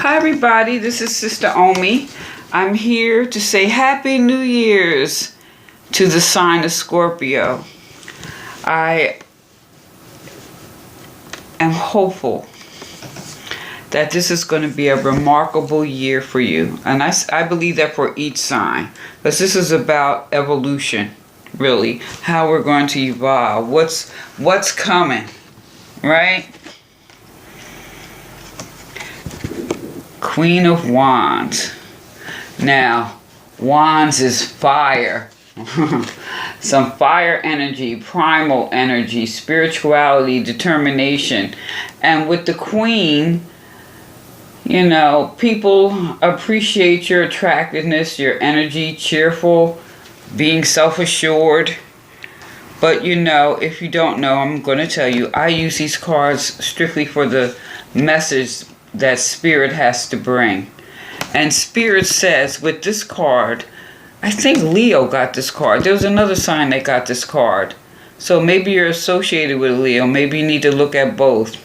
Hi everybody, this is Sister Omi. I'm here to say Happy New Year's to the sign of Scorpio. I am hopeful that this is going to be a remarkable year for you. And I believe that for each sign. Because this is about evolution, really. How we're going to evolve. What's coming, right? Queen of Wands. Now, Wands is fire. Some fire energy, primal energy, spirituality, determination. And with the Queen, you know, people appreciate your attractiveness, your energy, cheerful, being self-assured. But you know, if you don't know, I'm going to tell you, I use these cards strictly for the message that Spirit has to bring. And Spirit says with this card, I think Leo got this card. There was another sign that got this card. So maybe you're associated with Leo. Maybe you need to look at both.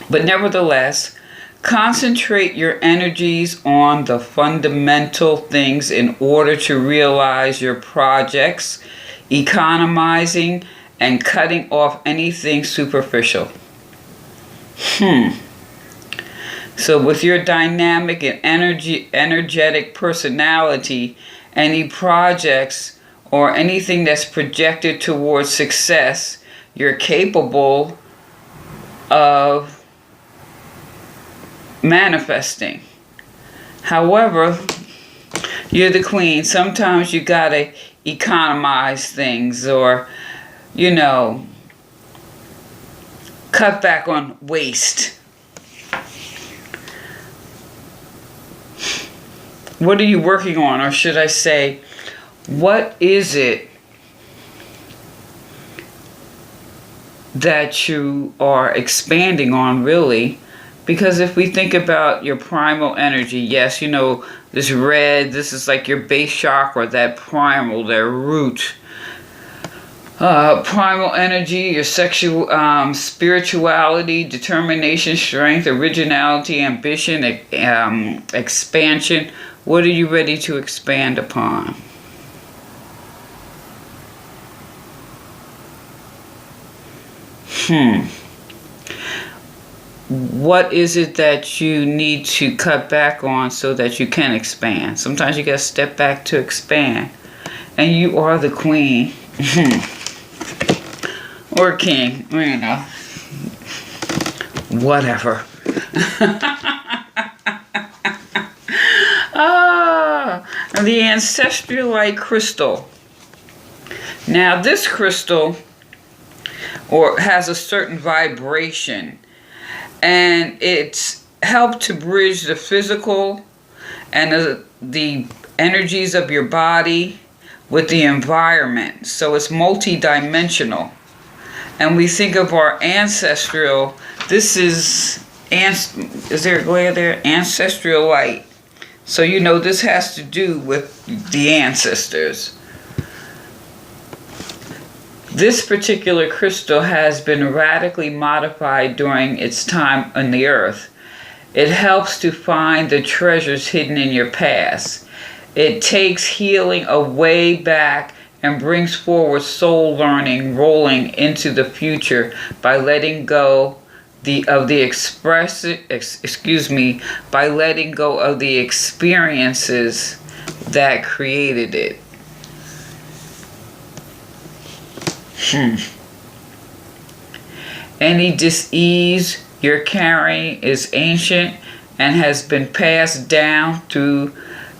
But nevertheless, concentrate your energies on the fundamental things in order to realize your projects, economizing and cutting off anything superficial. So with your dynamic and energetic personality, any projects or anything that's projected towards success, you're capable of manifesting. However, you're the Queen. Sometimes you gotta economize things, or, you know, cut back on waste. What are you working on? Or should I say, what is it that you are expanding on, really? Because if we think about your primal energy, yes, you know, this red, this is like your base chakra, that primal, that root. Primal energy, your sexual, spirituality, determination, strength, originality, ambition, expansion. What are you ready to expand upon? What is it that you need to cut back on so that you can expand? Sometimes you got to step back to expand. And you are the Queen. Or King, you know. Whatever. The Ancestralite crystal. Now this crystal has a certain vibration, and it's helped to bridge the physical and the energies of your body with the environment. So it's multi-dimensional. And we think of our ancestral, this is there a glare there? Ancestral light. So you know this has to do with the ancestors. This particular crystal has been radically modified during its time on the earth. It helps to find the treasures hidden in your past. It takes healing away back and brings forward soul learning rolling into the future by letting go by letting go of the experiences that created it. Any dis-ease you're carrying is ancient and has been passed down through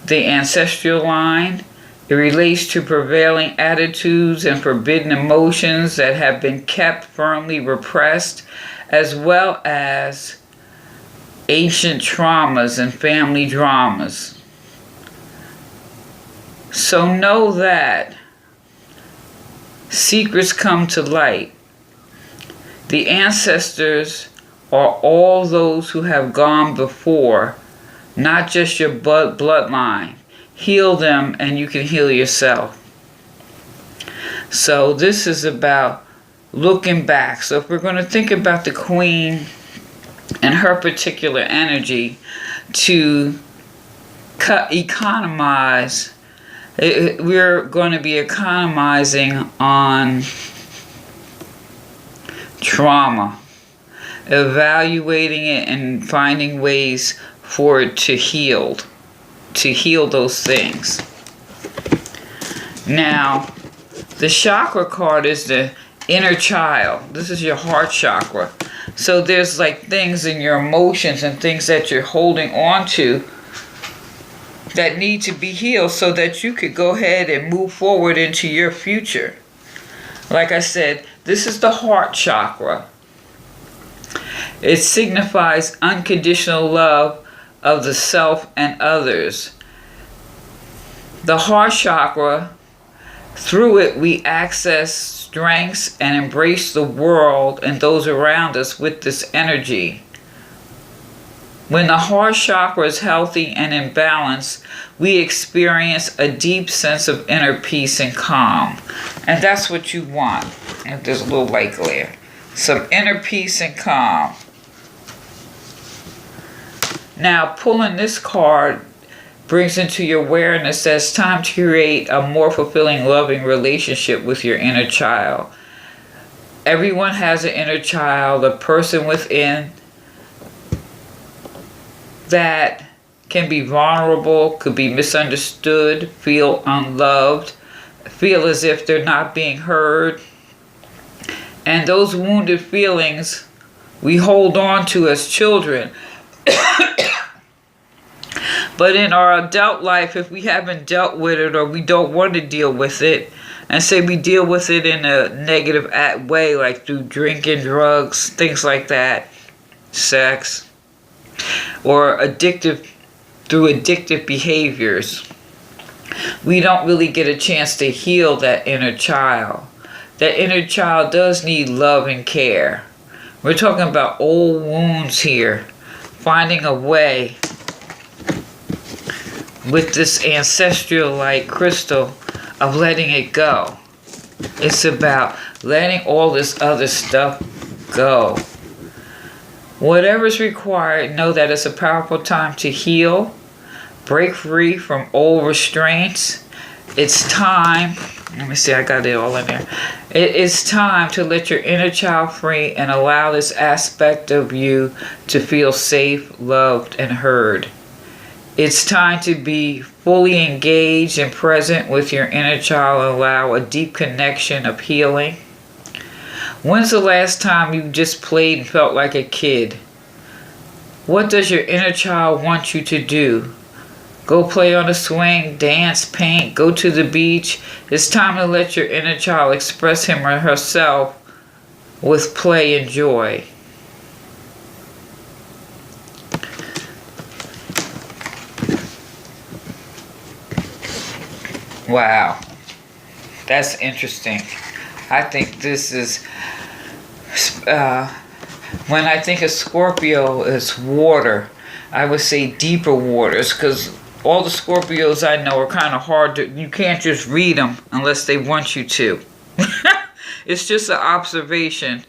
the ancestral line. It relates to prevailing attitudes and forbidden emotions that have been kept firmly repressed, as well as ancient traumas and family dramas. So know that secrets come to light. The ancestors are all those who have gone before, not just your bloodline. Heal them and you can heal yourself. So this is about looking back. So if we're going to think about the Queen and her particular energy, to economize. We're going to be economizing on trauma, evaluating it and finding ways for it to heal those things. Now, the chakra card is the inner child. This is your heart chakra. So there's like things in your emotions and things that you're holding on to that need to be healed so that you could go ahead and move forward into your future. Like I said, this is the heart chakra. It signifies unconditional love of the self and others. The heart chakra, through it we access strengths and embrace the world and those around us with this energy. When the heart chakra is healthy and in balance, we experience a deep sense of inner peace and calm. And that's what you want. And there's a little light glare. Some inner peace and calm. Now, pulling this card brings into your awareness that it's time to create a more fulfilling, loving relationship with your inner child. Everyone has an inner child, a person within that can be vulnerable, could be misunderstood, feel unloved, feel as if they're not being heard. And those wounded feelings we hold on to as children. But in our adult life, if we haven't dealt with it or we don't want to deal with it, and say we deal with it in a negative way, like through drinking, drugs, things like that, sex, or through addictive behaviors, we don't really get a chance to heal that inner child. That inner child does need love and care. We're talking about old wounds here, finding a way with this ancestral-like crystal of letting it go. It's about letting all this other stuff go. Whatever's required, know that it's a powerful time to heal, break free from old restraints. It's time, let me see, I got it all in there. It is time to let your inner child free and allow this aspect of you to feel safe, loved, and heard. It's time to be fully engaged and present with your inner child and allow a deep connection of healing. When's the last time you just played and felt like a kid? What does your inner child want you to do? Go play on a swing, dance, paint, go to the beach. It's time to let your inner child express him or herself with play and joy. Wow, that's interesting. I think this is, when I think of Scorpio as water, I would say deeper waters, because all the Scorpios I know are kind of hard to, you can't just read them unless they want you to. It's just an observation.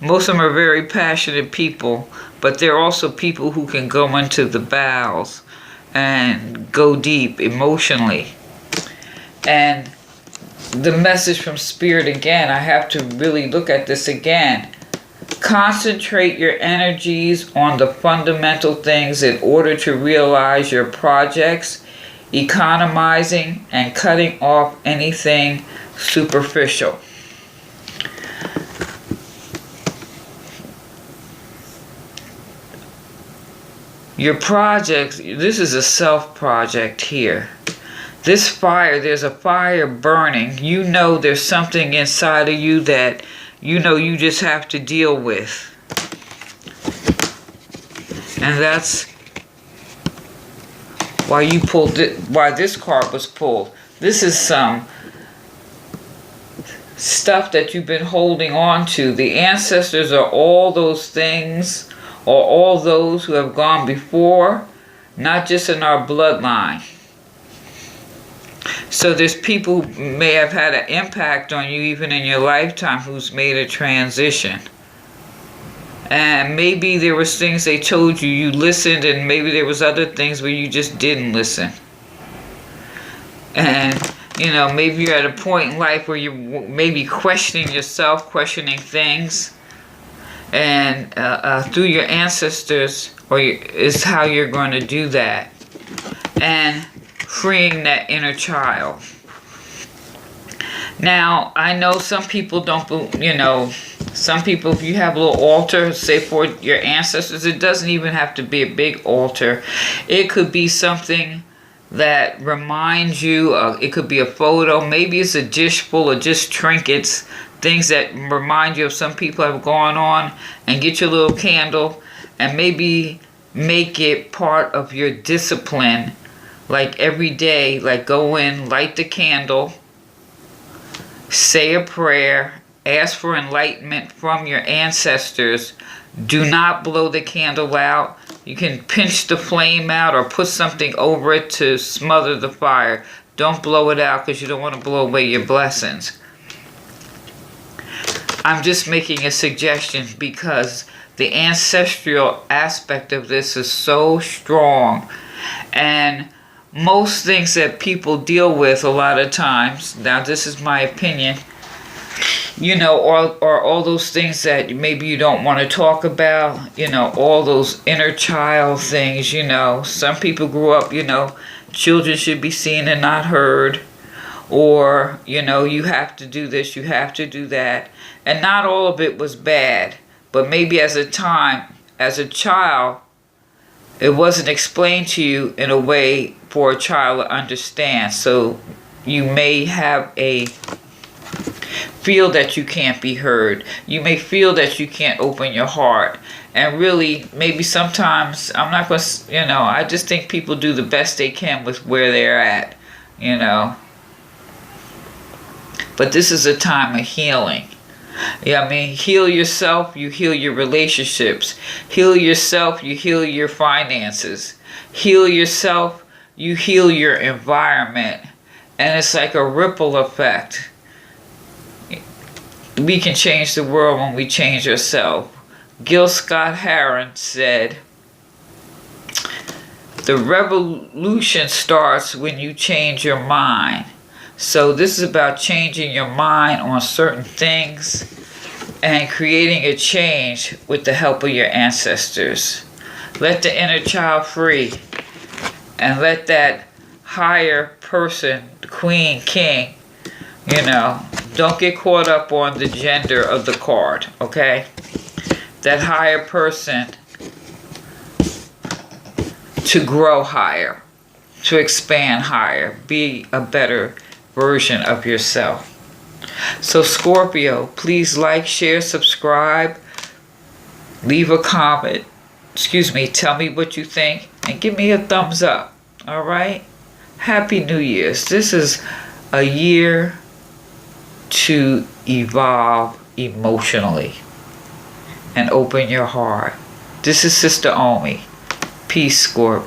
Most of them are very passionate people, but they're also people who can go into the bowels and go deep emotionally. And the message from Spirit again, I have to really look at this again. Concentrate your energies on the fundamental things in order to realize your projects, economizing and cutting off anything superficial. Your projects, this is a self-project here. This fire, there's a fire burning. You know there's something inside of you that you know you just have to deal with. And that's why you pulled it, why this card was pulled. This is some stuff that you've been holding on to. The ancestors are all those things, or all those who have gone before, not just in our bloodline. So there's people who may have had an impact on you even in your lifetime who's made a transition. And maybe there was things they told you, you listened, and maybe there was other things where you just didn't listen. And, you know, maybe you're at a point in life where you're maybe questioning yourself, questioning things. And through your ancestors is how you're going to do that. And freeing that inner child. Now, I know some people don't, you know, some people, if you have a little altar, say for your ancestors, it doesn't even have to be a big altar. It could be something that reminds you, it could be a photo, maybe it's a dish full of just trinkets, things that remind you of some people have gone on, and get your little candle and maybe make it part of your discipline. Like every day, like go in, light the candle, say a prayer, ask for enlightenment from your ancestors. Do not blow the candle out. You can pinch the flame out or put something over it to smother the fire. Don't blow it out because you don't want to blow away your blessings. I'm just making a suggestion because the ancestral aspect of this is so strong. And most things that people deal with a lot of times, now this is my opinion, you know, or all those things that maybe you don't want to talk about, you know, all those inner child things, you know. Some people grew up, you know, children should be seen and not heard, or, you know, you have to do this, you have to do that. And not all of it was bad, but maybe as a child, it wasn't explained to you in a way for a child to understand. So you may have feel that you can't be heard. You may feel that you can't open your heart. And really, maybe sometimes, I'm not going to, you know, I just think people do the best they can with where they're at, you know. But this is a time of healing. Yeah, I mean, heal yourself, you heal your relationships. Heal yourself, you heal your finances. Heal yourself, you heal your environment. And it's like a ripple effect. We can change the world when we change ourselves. Gil Scott-Heron said, the revolution starts when you change your mind. So this is about changing your mind on certain things and creating a change with the help of your ancestors. Let the inner child free and let that higher person, the queen, king, you know, don't get caught up on the gender of the card, okay? That higher person to grow higher, to expand higher, be a better version of yourself. So Scorpio, please like, share, subscribe, leave a comment, tell me what you think, and give me a thumbs up, all right? Happy New Year's. This is a year to evolve emotionally and open your heart. This is Sister Omi. Peace, Scorp.